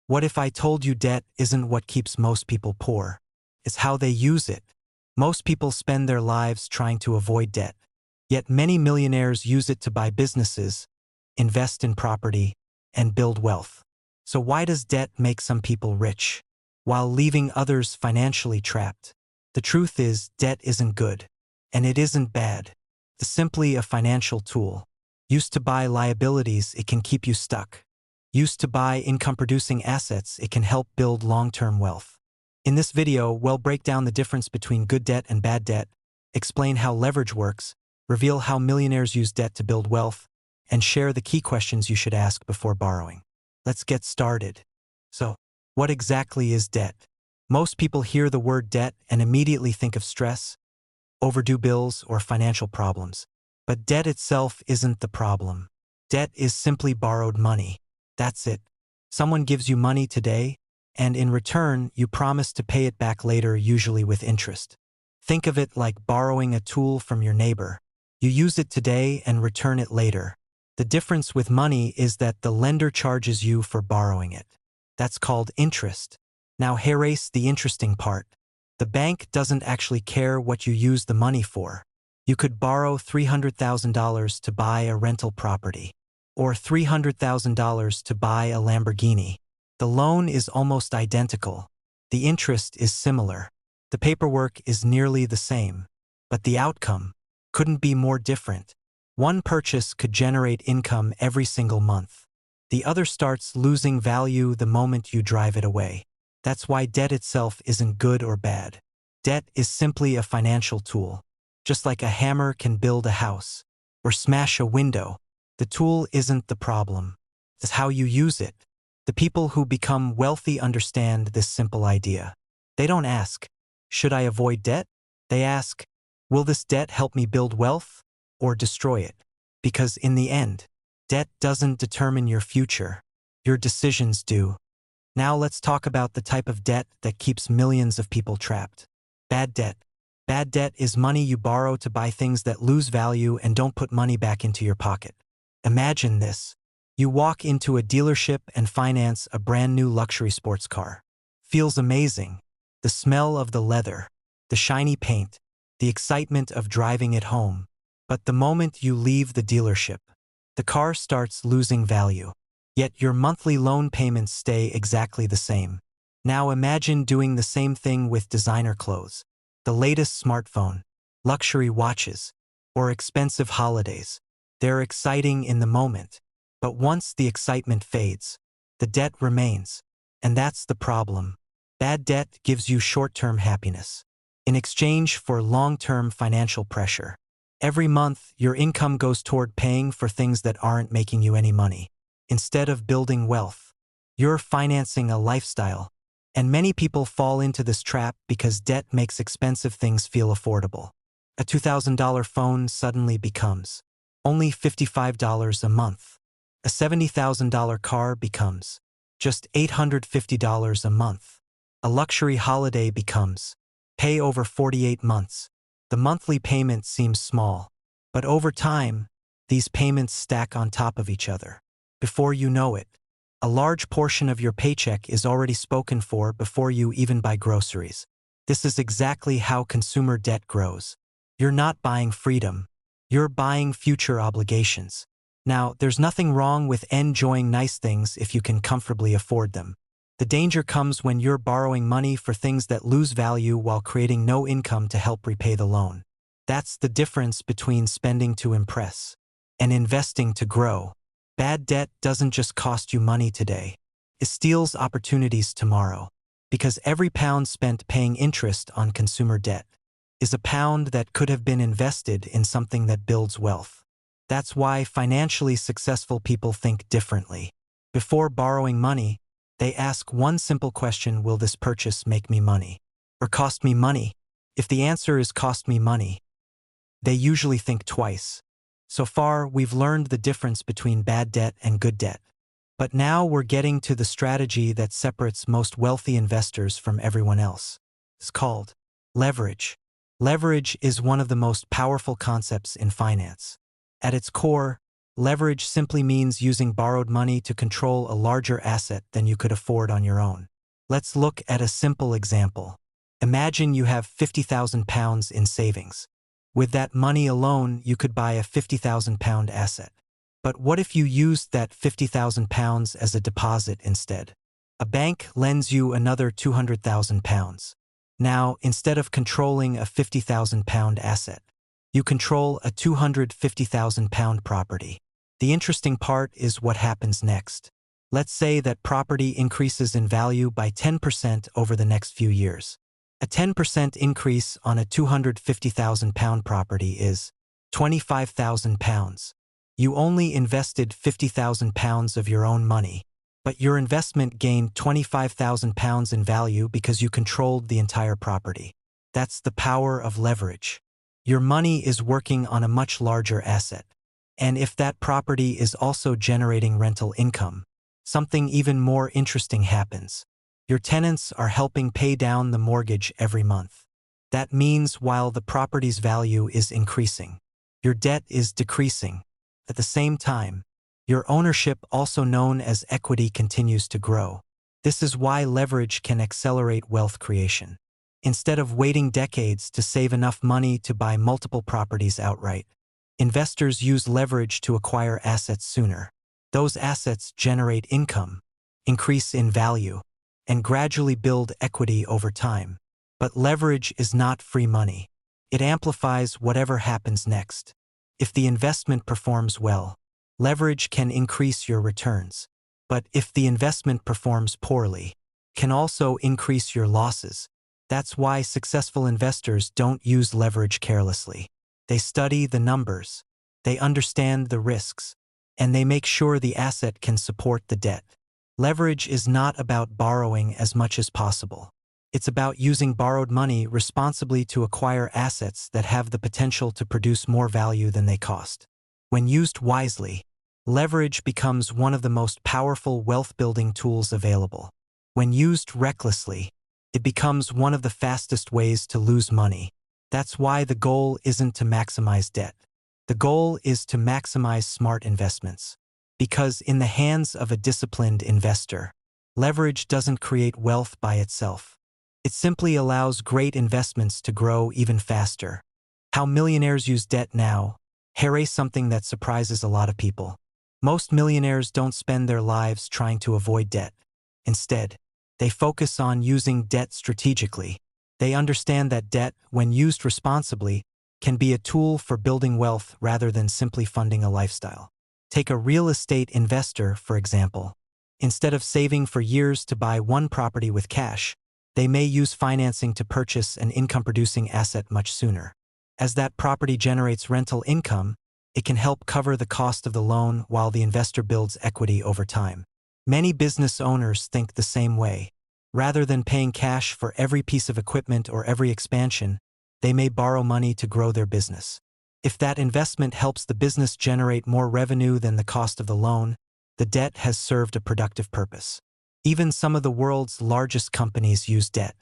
What if I told you debt isn't what keeps most people poor? It's how they use it. Most people spend their lives trying to avoid debt. Yet many millionaires use it to buy businesses, invest in property, and build wealth. So why does debt make some people rich, while leaving others financially trapped? The truth is, debt isn't good, and it isn't bad. It's simply a financial tool. Used to buy liabilities, it can keep you stuck. Used to buy income-producing assets, it can help build long-term wealth. In this video, we'll break down the difference between good debt and bad debt, explain how leverage works, reveal how millionaires use debt to build wealth, and share the key questions you should ask before borrowing. Let's get started. So, what exactly is debt? Most people hear the word debt and immediately think of stress, overdue bills, or financial problems. But debt itself isn't the problem. Debt is simply borrowed money. That's it. Someone gives you money today, and in return, you promise to pay it back later, usually with interest. Think of it like borrowing a tool from your neighbor. You use it today and return it later. The difference with money is that the lender charges you for borrowing it. That's called interest. Now here's the interesting part. The bank doesn't actually care what you use the money for. You could borrow $300,000 to buy a rental property, or $300,000 to buy a Lamborghini. The loan is almost identical. The interest is similar. The paperwork is nearly the same. But the outcome couldn't be more different. One purchase could generate income every single month. The other starts losing value the moment you drive it away. That's why debt itself isn't good or bad. Debt is simply a financial tool. Just like a hammer can build a house or smash a window, the tool isn't the problem. It's how you use it. The people who become wealthy understand this simple idea. They don't ask, should I avoid debt? They ask, will this debt help me build wealth or destroy it? Because in the end, debt doesn't determine your future. Your decisions do. Now let's talk about the type of debt that keeps millions of people trapped. Bad debt. Bad debt is money you borrow to buy things that lose value and don't put money back into your pocket. Imagine this. You walk into a dealership and finance a brand new luxury sports car. Feels amazing. The smell of the leather, the shiny paint, the excitement of driving it home. But the moment you leave the dealership, the car starts losing value. Yet your monthly loan payments stay exactly the same. Now imagine doing the same thing with designer clothes, the latest smartphone, luxury watches, or expensive holidays. They're exciting in the moment, but once the excitement fades, the debt remains. And that's the problem. Bad debt gives you short-term happiness in exchange for long-term financial pressure. Every month, your income goes toward paying for things that aren't making you any money. Instead of building wealth, you're financing a lifestyle. And many people fall into this trap because debt makes expensive things feel affordable. A $2,000 phone suddenly becomes only $55 a month. A $70,000 car becomes just $850 a month. A luxury holiday becomes pay over 48 months. The monthly payment seems small, but over time, these payments stack on top of each other. Before you know it, a large portion of your paycheck is already spoken for before you even buy groceries. This is exactly how consumer debt grows. You're not buying freedom. You're buying future obligations. Now, there's nothing wrong with enjoying nice things if you can comfortably afford them. The danger comes when you're borrowing money for things that lose value while creating no income to help repay the loan. That's the difference between spending to impress and investing to grow. Bad debt doesn't just cost you money today. It steals opportunities tomorrow. Because every pound spent paying interest on consumer debt is a pound that could have been invested in something that builds wealth. That's why financially successful people think differently. Before borrowing money, they ask one simple question: will this purchase make me money or cost me money? If the answer is cost me money, they usually think twice. So far, we've learned the difference between bad debt and good debt. But now we're getting to the strategy that separates most wealthy investors from everyone else. It's called leverage. Leverage is one of the most powerful concepts in finance. At its core, Leverage simply means using borrowed money to control a larger asset than you could afford on your own. Let's look at a simple example. Imagine you have £50,000 in savings. With that money alone, you could buy a £50,000 asset. But what if you used that £50,000 as a deposit instead? A bank lends you another £200,000. Now, instead of controlling a £50,000 asset, you control a £250,000 property. The interesting part is what happens next. Let's say that property increases in value by 10% over the next few years. A 10% increase on a £250,000 property is £25,000. You only invested £50,000 of your own money, but your investment gained £25,000 in value because you controlled the entire property. That's the power of leverage. Your money is working on a much larger asset. And if that property is also generating rental income, something even more interesting happens. Your tenants are helping pay down the mortgage every month. That means while the property's value is increasing, your debt is decreasing. At the same time, your ownership, also known as equity, continues to grow. This is why leverage can accelerate wealth creation. Instead of waiting decades to save enough money to buy multiple properties outright, investors use leverage to acquire assets sooner. Those assets generate income, increase in value, and gradually build equity over time. But leverage is not free money. It amplifies whatever happens next. If the investment performs well, leverage can increase your returns. But if the investment performs poorly, it can also increase your losses. That's why successful investors don't use leverage carelessly. They study the numbers, they understand the risks, and they make sure the asset can support the debt. Leverage is not about borrowing as much as possible. It's about using borrowed money responsibly to acquire assets that have the potential to produce more value than they cost. When used wisely, leverage becomes one of the most powerful wealth-building tools available. When used recklessly, it becomes one of the fastest ways to lose money. That's why the goal isn't to maximize debt. The goal is to maximize smart investments. Because in the hands of a disciplined investor, leverage doesn't create wealth by itself. It simply allows great investments to grow even faster. How millionaires use debt now? Here is something that surprises a lot of people. Most millionaires don't spend their lives trying to avoid debt. Instead, they focus on using debt strategically. They understand that debt, when used responsibly, can be a tool for building wealth rather than simply funding a lifestyle. Take a real estate investor, for example. Instead of saving for years to buy one property with cash, they may use financing to purchase an income-producing asset much sooner. As that property generates rental income, it can help cover the cost of the loan while the investor builds equity over time. Many business owners think the same way. Rather than paying cash for every piece of equipment or every expansion, they may borrow money to grow their business. If that investment helps the business generate more revenue than the cost of the loan, the debt has served a productive purpose. Even some of the world's largest companies use debt.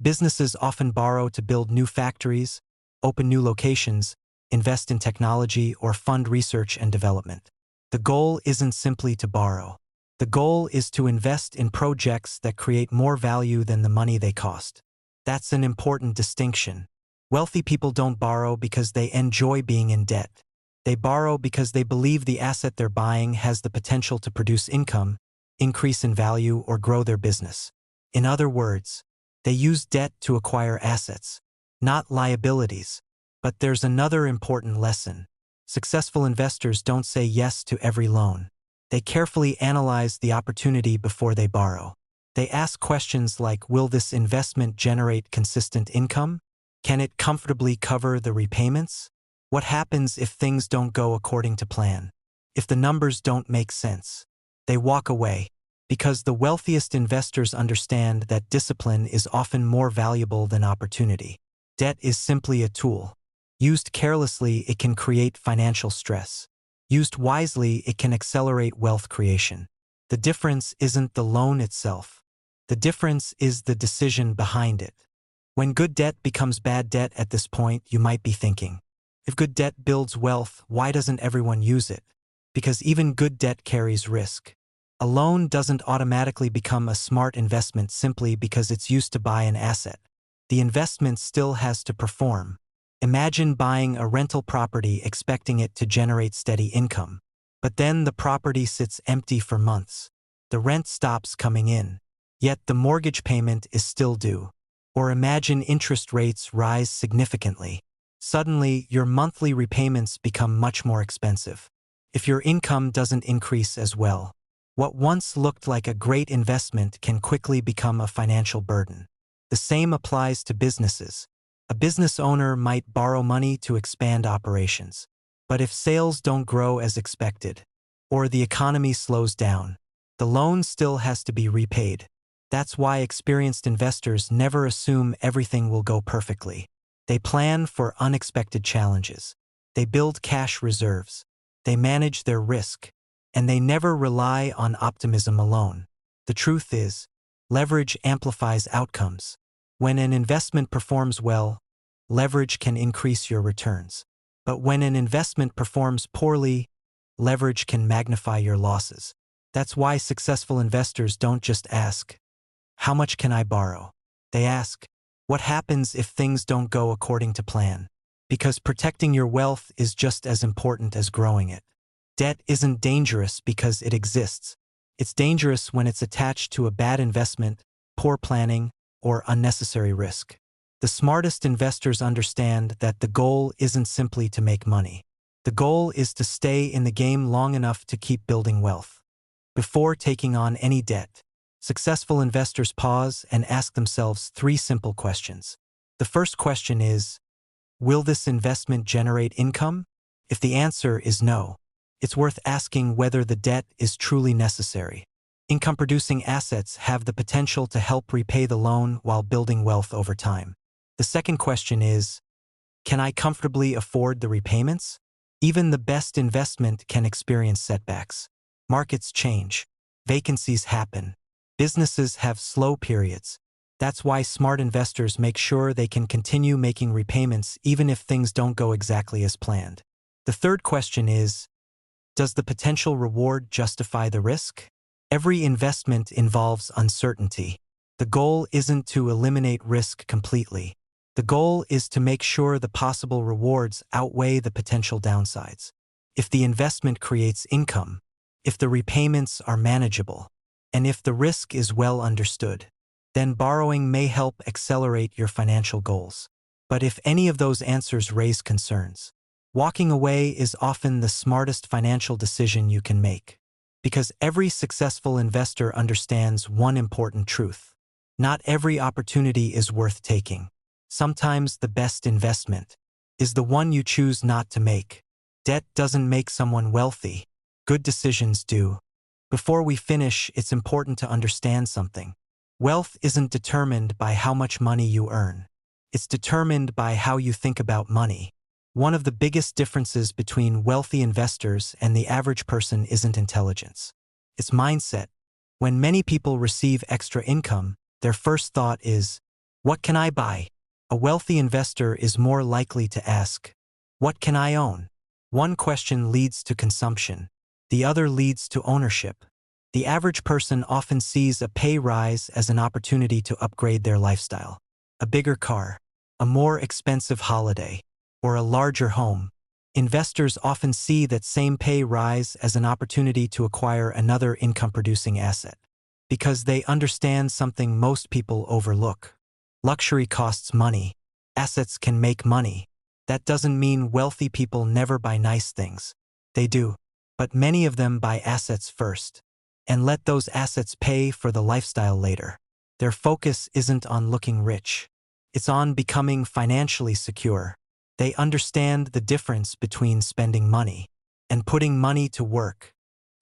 Businesses often borrow to build new factories, open new locations, invest in technology, or fund research and development. The goal isn't simply to borrow. The goal is to invest in projects that create more value than the money they cost. That's an important distinction. Wealthy people don't borrow because they enjoy being in debt. They borrow because they believe the asset they're buying has the potential to produce income, increase in value, or grow their business. In other words, they use debt to acquire assets, not liabilities. But there's another important lesson. Successful investors don't say yes to every loan. They carefully analyze the opportunity before they borrow. They ask questions like, will this investment generate consistent income? Can it comfortably cover the repayments? What happens if things don't go according to plan? If the numbers don't make sense? They walk away, because the wealthiest investors understand that discipline is often more valuable than opportunity. Debt is simply a tool. Used carelessly, it can create financial stress. Used wisely, it can accelerate wealth creation. The difference isn't the loan itself. The difference is the decision behind it. When good debt becomes bad debt at this point, you might be thinking, if good debt builds wealth, why doesn't everyone use it? because even good debt carries risk. A loan doesn't automatically become a smart investment simply because it's used to buy an asset. The investment still has to perform. Imagine buying a rental property expecting it to generate steady income. But then the property sits empty for months. The rent stops coming in. Yet the mortgage payment is still due. Or imagine interest rates rise significantly. Suddenly, your monthly repayments become much more expensive. If your income doesn't increase as well, what once looked like a great investment can quickly become a financial burden. The same applies to businesses. A business owner might borrow money to expand operations. But if sales don't grow as expected, or the economy slows down, the loan still has to be repaid. That's why experienced investors never assume everything will go perfectly. They plan for unexpected challenges. They build cash reserves. They manage their risk. And they never rely on optimism alone. The truth is, leverage amplifies outcomes. When an investment performs well, leverage can increase your returns. But when an investment performs poorly, leverage can magnify your losses. That's why successful investors don't just ask, "How much can I borrow?" They ask, "What happens if things don't go according to plan?" Because protecting your wealth is just as important as growing it. Debt isn't dangerous because it exists. It's dangerous when it's attached to a bad investment, poor planning, or unnecessary risk. The smartest investors understand that the goal isn't simply to make money. The goal is to stay in the game long enough to keep building wealth. Before taking on any debt, successful investors pause and ask themselves three simple questions. The first question is, will this investment generate income? If the answer is no, it's worth asking whether the debt is truly necessary. Income-producing assets have the potential to help repay the loan while building wealth over time. The second question is, can I comfortably afford the repayments? Even the best investment can experience setbacks. Markets change. Vacancies happen. Businesses have slow periods. That's why smart investors make sure they can continue making repayments even if things don't go exactly as planned. The third question is, does the potential reward justify the risk? Every investment involves uncertainty. The goal isn't to eliminate risk completely. The goal is to make sure the possible rewards outweigh the potential downsides. If the investment creates income, if the repayments are manageable, and if the risk is well understood, then borrowing may help accelerate your financial goals. But if any of those answers raise concerns, walking away is often the smartest financial decision you can make. Because every successful investor understands one important truth. Not every opportunity is worth taking. Sometimes the best investment is the one you choose not to make. Debt doesn't make someone wealthy. Good decisions do. Before we finish, it's important to understand something. Wealth isn't determined by how much money you earn. It's determined by how you think about money. One of the biggest differences between wealthy investors and the average person isn't intelligence. It's mindset. When many people receive extra income, their first thought is, what can I buy? A wealthy investor is more likely to ask, what can I own? One question leads to consumption. The other leads to ownership. The average person often sees a pay rise as an opportunity to upgrade their lifestyle. A bigger car, a more expensive holiday, or a larger home. Investors often see that same pay rise as an opportunity to acquire another income-producing asset. Because they understand something most people overlook. Luxury costs money. Assets can make money. That doesn't mean wealthy people never buy nice things. They do. But many of them buy assets first, and let those assets pay for the lifestyle later. Their focus isn't on looking rich. It's on becoming financially secure. They understand the difference between spending money and putting money to work.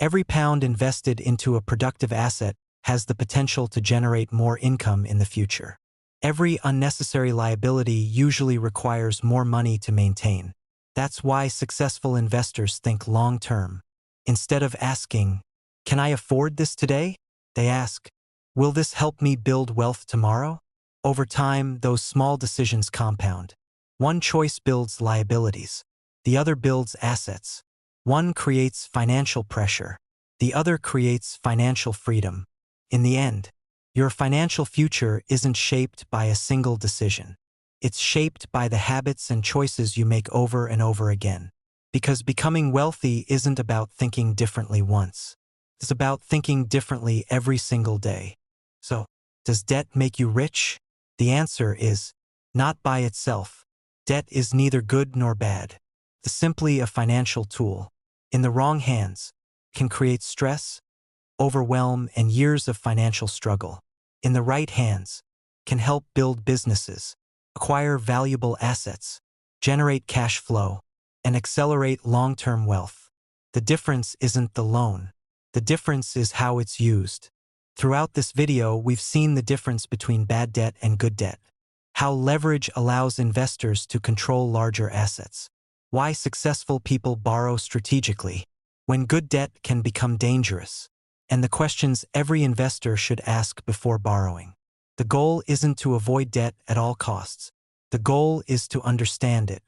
Every pound invested into a productive asset has the potential to generate more income in the future. Every unnecessary liability usually requires more money to maintain. That's why successful investors think long-term. Instead of asking, can I afford this today? They ask, will this help me build wealth tomorrow? Over time, those small decisions compound. One choice builds liabilities. The other builds assets. One creates financial pressure. The other creates financial freedom. In the end, your financial future isn't shaped by a single decision. It's shaped by the habits and choices you make over and over again. Because becoming wealthy isn't about thinking differently once. It's about thinking differently every single day. So, does debt make you rich? The answer is, not by itself. Debt is neither good nor bad. It's simply a financial tool. In the wrong hands, can create stress, overwhelm, and years of financial struggle. In the right hands, can help build businesses, acquire valuable assets, generate cash flow, and accelerate long-term wealth. The difference isn't the loan. The difference is how it's used. Throughout this video, we've seen the difference between bad debt and good debt. How leverage allows investors to control larger assets. Why successful people borrow strategically. When good debt can become dangerous. And the questions every investor should ask before borrowing. The goal isn't to avoid debt at all costs. The goal is to understand it.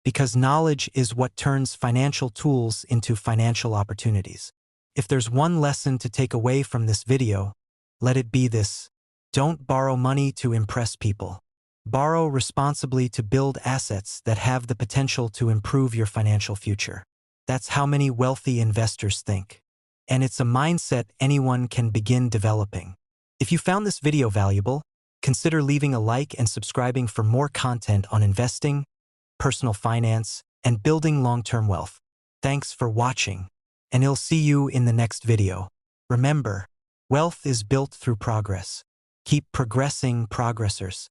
Because knowledge is what turns financial tools into financial opportunities. If there's one lesson to take away from this video, let it be this: don't borrow money to impress people. Borrow responsibly to build assets that have the potential to improve your financial future. That's how many wealthy investors think. And it's a mindset anyone can begin developing. If you found this video valuable, consider leaving a like and subscribing for more content on investing, personal finance, and building long-term wealth. Thanks for watching, and I'll see you in the next video. Remember, wealth is built through progress. Keep progressing, progressors.